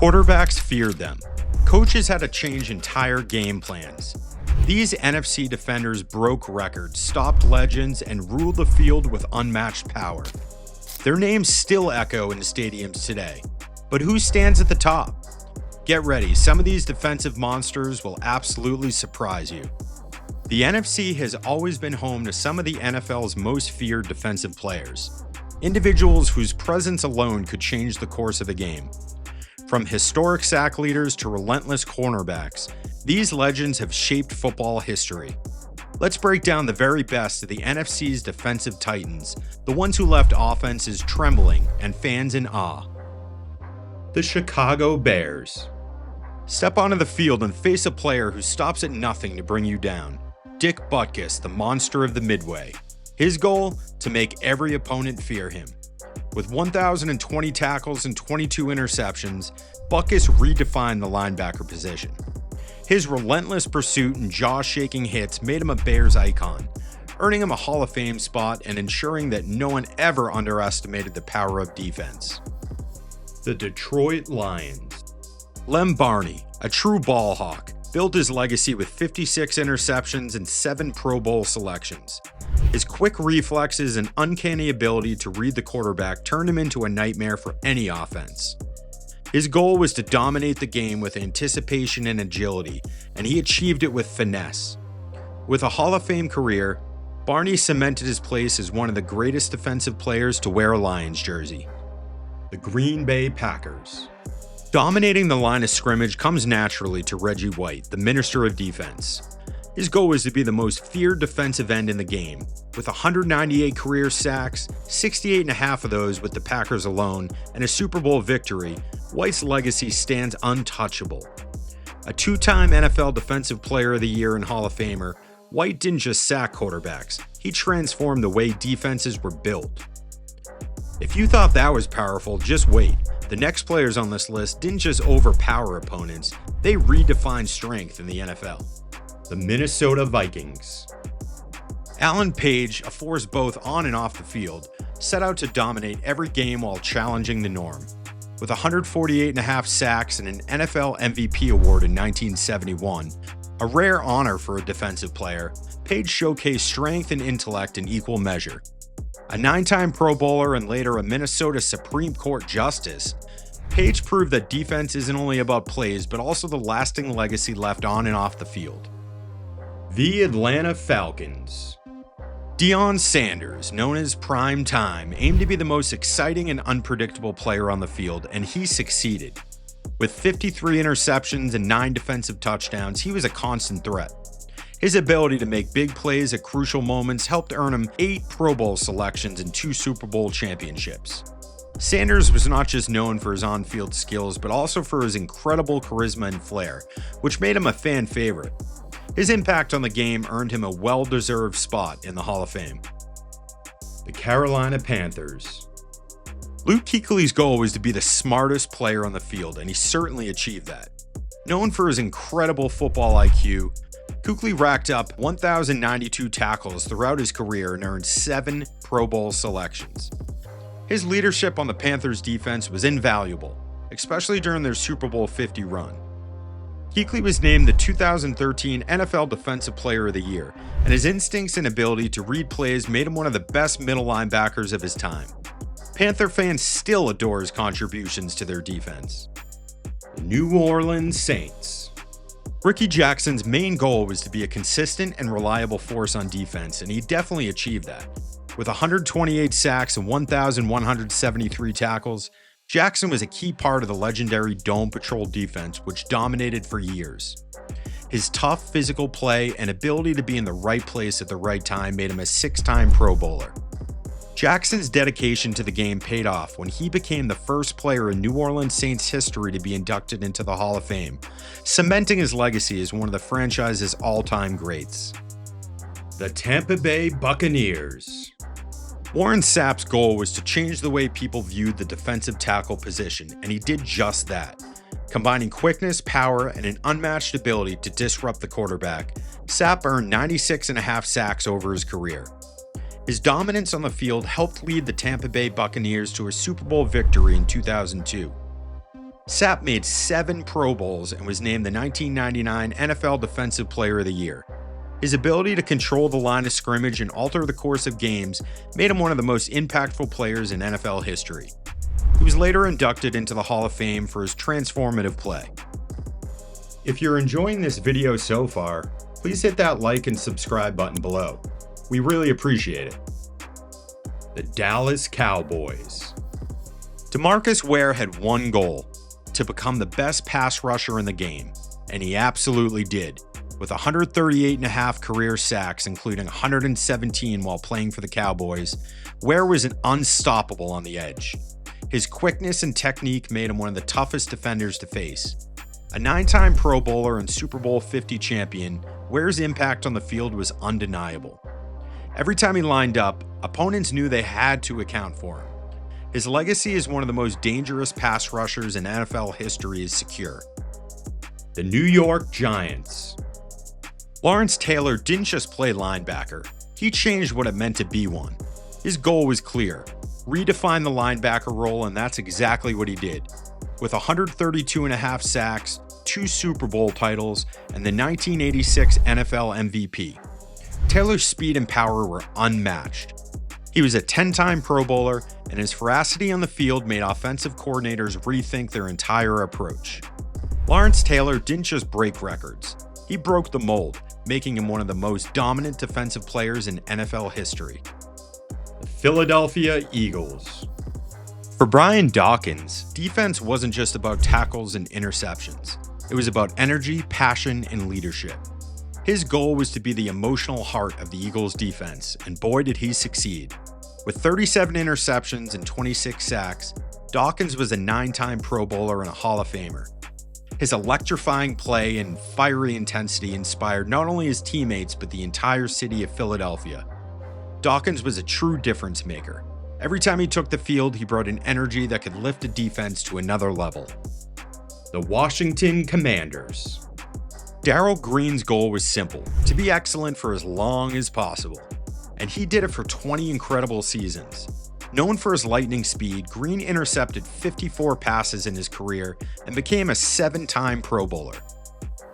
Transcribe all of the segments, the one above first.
Quarterbacks feared them. Coaches had to change entire game plans. These NFC defenders broke records, stopped legends, and ruled the field with unmatched power. Their names still echo in the stadiums today. But who stands at the top? Get ready, some of these defensive monsters will absolutely surprise you. The NFC has always been home to some of the NFL's most feared defensive players. Individuals whose presence alone could change the course of the game. From historic sack leaders to relentless cornerbacks, these legends have shaped football history. Let's break down the very best of the NFC's defensive titans, the ones who left offenses trembling and fans in awe. The Chicago Bears. Step onto the field and face a player who stops at nothing to bring you down. Butkus, the monster of the Midway. His goal? To make every opponent fear him. With 1,020 tackles and 22 interceptions, Butkus redefined the linebacker position. His relentless pursuit and jaw-shaking hits made him a Bears icon, earning him a Hall of Fame spot and ensuring that no one ever underestimated the power of defense. The Detroit Lions. Barney, a true ball hawk, built his legacy with 56 interceptions and 7 Pro Bowl selections. His quick reflexes and uncanny ability to read the quarterback turned him into a nightmare for any offense. His goal was to dominate the game with anticipation and agility, and he achieved it with finesse. With a Hall of Fame career, Barney cemented his place as one of the greatest defensive players to wear a Lions jersey. The Green Bay Packers. Dominating the line of scrimmage comes naturally to Reggie White, the Minister of Defense. His goal was to be the most feared defensive end in the game. With 198 career sacks, 68.5 of those with the Packers alone, and a Super Bowl victory, White's legacy stands untouchable. A 2-time NFL Defensive Player of the Year and Hall of Famer, White didn't just sack quarterbacks, he transformed the way defenses were built. If you thought that was powerful, just wait. The next players on this list didn't just overpower opponents, they redefined strength in the NFL. The Minnesota Vikings. Alan Page, a force both on and off the field, set out to dominate every game while challenging the norm. With 148.5 sacks and an NFL MVP award in 1971, a rare honor for a defensive player, Page showcased strength and intellect in equal measure. A 9-time Pro Bowler and later a Minnesota Supreme Court Justice, Page proved that defense isn't only about plays but also the lasting legacy left on and off the field. The Atlanta Falcons. Deion Sanders, known as Prime Time, aimed to be the most exciting and unpredictable player on the field, and he succeeded. With 53 interceptions and 9 defensive touchdowns, he was a constant threat. His ability to make big plays at crucial moments helped earn him 8 Pro Bowl selections and 2 Super Bowl championships. Sanders was not just known for his on-field skills, but also for his incredible charisma and flair, which made him a fan favorite. His impact on the game earned him a well-deserved spot in the Hall of Fame. The Carolina Panthers. Kuechly's goal was to be the smartest player on the field, and he certainly achieved that. Known for his incredible football IQ, Kuechly racked up 1,092 tackles throughout his career and earned 7 Pro Bowl selections. His leadership on the Panthers defense was invaluable, especially during their Super Bowl 50 run. Kuechly was named the 2013 NFL Defensive Player of the Year, and his instincts and ability to read plays made him one of the best middle linebackers of his time. Panther fans still adore his contributions to their defense. The New Orleans Saints. Rickey Jackson's main goal was to be a consistent and reliable force on defense, and he definitely achieved that. With 128 sacks and 1,173 tackles, Jackson was a key part of the legendary Dome Patrol defense, which dominated for years. His tough physical play and ability to be in the right place at the right time made him a 6-time Pro Bowler. Jackson's dedication to the game paid off when he became the first player in New Orleans Saints history to be inducted into the Hall of Fame, cementing his legacy as one of the franchise's all-time greats. The Tampa Bay Buccaneers. Warren Sapp's goal was to change the way people viewed the defensive tackle position, and he did just that. Combining quickness, power, and an unmatched ability to disrupt the quarterback, Sapp earned 96.5 sacks over his career. His dominance on the field helped lead the Tampa Bay Buccaneers to a Super Bowl victory in 2002. Sapp made 7 Pro Bowls and was named the 1999 NFL Defensive Player of the Year. His ability to control the line of scrimmage and alter the course of games made him one of the most impactful players in NFL history. He was later inducted into the Hall of Fame for his transformative play. If you're enjoying this video so far, please hit that like and subscribe button below. We really appreciate it. The Dallas Cowboys. DeMarcus Ware had one goal: to become the best pass rusher in the game, and he absolutely did. With 138.5 career sacks, including 117 while playing for the Cowboys, Ware was unstoppable on the edge. His quickness and technique made him one of the toughest defenders to face. A 9-time Pro Bowler and Super Bowl 50 champion, Ware's impact on the field was undeniable. Every time he lined up, opponents knew they had to account for him. His legacy as one of the most dangerous pass rushers in NFL history is secure. The New York Giants. Lawrence Taylor didn't just play linebacker, he changed what it meant to be one. His goal was clear: redefine the linebacker role, and that's exactly what he did. With 132.5 sacks, 2 Super Bowl titles, and the 1986 NFL MVP, Taylor's speed and power were unmatched. He was a 10-time Pro Bowler, and his veracity on the field made offensive coordinators rethink their entire approach. Lawrence Taylor didn't just break records, he broke the mold, making him one of the most dominant defensive players in NFL history. The Philadelphia Eagles. For Brian Dawkins, defense wasn't just about tackles and interceptions. It was about energy, passion, and leadership. His goal was to be the emotional heart of the Eagles' defense, and boy did he succeed. With 37 interceptions and 26 sacks, Dawkins was a 9-time Pro Bowler and a Hall of Famer. His electrifying play and fiery intensity inspired not only his teammates but the entire city of Philadelphia. Dawkins was a true difference maker. Every time he took the field, he brought an energy that could lift a defense to another level. The Washington Commanders. Darrell Green's goal was simple: to be excellent for as long as possible. And he did it for 20 incredible seasons. Known for his lightning speed, Green intercepted 54 passes in his career and became a 7-time Pro Bowler.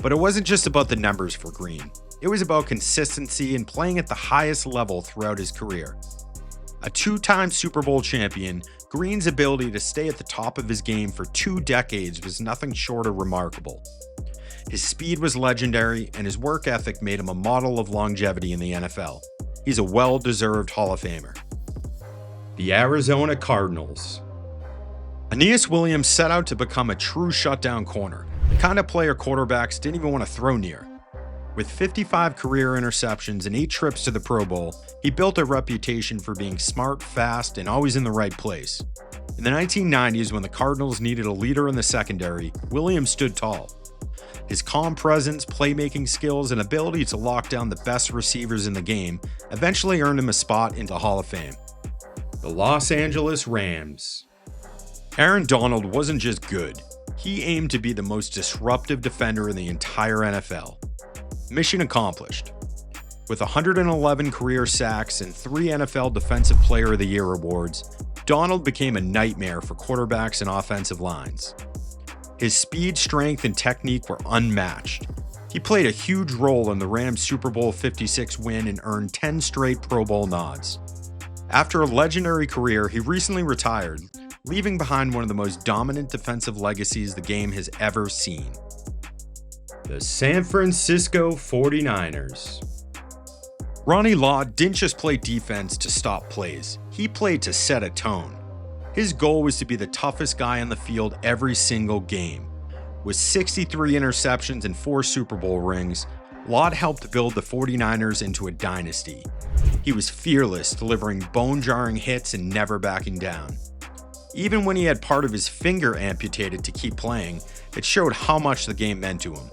But it wasn't just about the numbers for Green. It was about consistency and playing at the highest level throughout his career. A 2-time Super Bowl champion, Green's ability to stay at the top of his game for 2 decades was nothing short of remarkable. His speed was legendary, and his work ethic made him a model of longevity in the NFL. He's a well-deserved Hall of Famer. The Arizona Cardinals. Aeneas Willams set out to become a true shutdown corner, the kind of player quarterbacks didn't even want to throw near. With 55 career interceptions and 8 trips to the Pro Bowl, he built a reputation for being smart, fast, and always in the right place. In the 1990s, when the Cardinals needed a leader in the secondary, Willams stood tall. His calm presence, playmaking skills, and ability to lock down the best receivers in the game eventually earned him a spot into Hall of Fame. The Los Angeles Rams. Aaron Donald wasn't just good, he aimed to be the most disruptive defender in the entire NFL. Mission accomplished. With 111 career sacks and 3 NFL Defensive Player of the Year awards, Donald became a nightmare for quarterbacks and offensive lines. His speed, strength, and technique were unmatched. He played a huge role in the Rams' Super Bowl 56 win and earned 10 straight Pro Bowl nods. After a legendary career, he recently retired, leaving behind one of the most dominant defensive legacies the game has ever seen. The San Francisco 49ers. Ronnie Lott didn't just play defense to stop plays, he played to set a tone. His goal was to be the toughest guy on the field every single game. With 63 interceptions and 4 Super Bowl rings, Lott helped build the 49ers into a dynasty. He was fearless, delivering bone-jarring hits and never backing down. Even when he had part of his finger amputated to keep playing, it showed how much the game meant to him.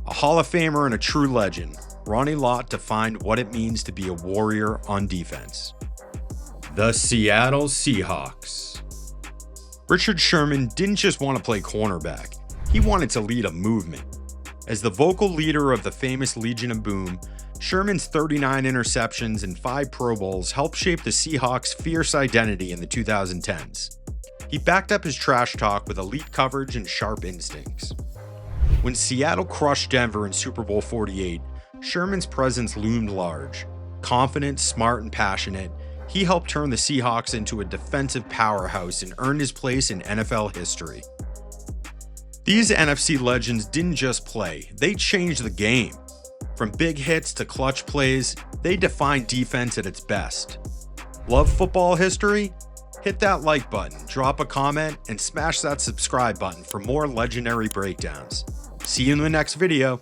A Hall of Famer and a true legend, Ronnie Lott defined what it means to be a warrior on defense. The Seattle Seahawks. Richard Sherman didn't just want to play cornerback, he wanted to lead a movement. As the vocal leader of the famous Legion of Boom, Sherman's 39 interceptions and 5 Pro Bowls helped shape the Seahawks' fierce identity in the 2010s. He backed up his trash talk with elite coverage and sharp instincts. When Seattle crushed Denver in Super Bowl 48, Sherman's presence loomed large. Confident, smart, and passionate, he helped turn the Seahawks into a defensive powerhouse and earned his place in NFL history. These NFC legends didn't just play, they changed the game. From big hits to clutch plays, they defined defense at its best. Love football history? Hit that like button, drop a comment, and smash that subscribe button for more legendary breakdowns. See you in the next video.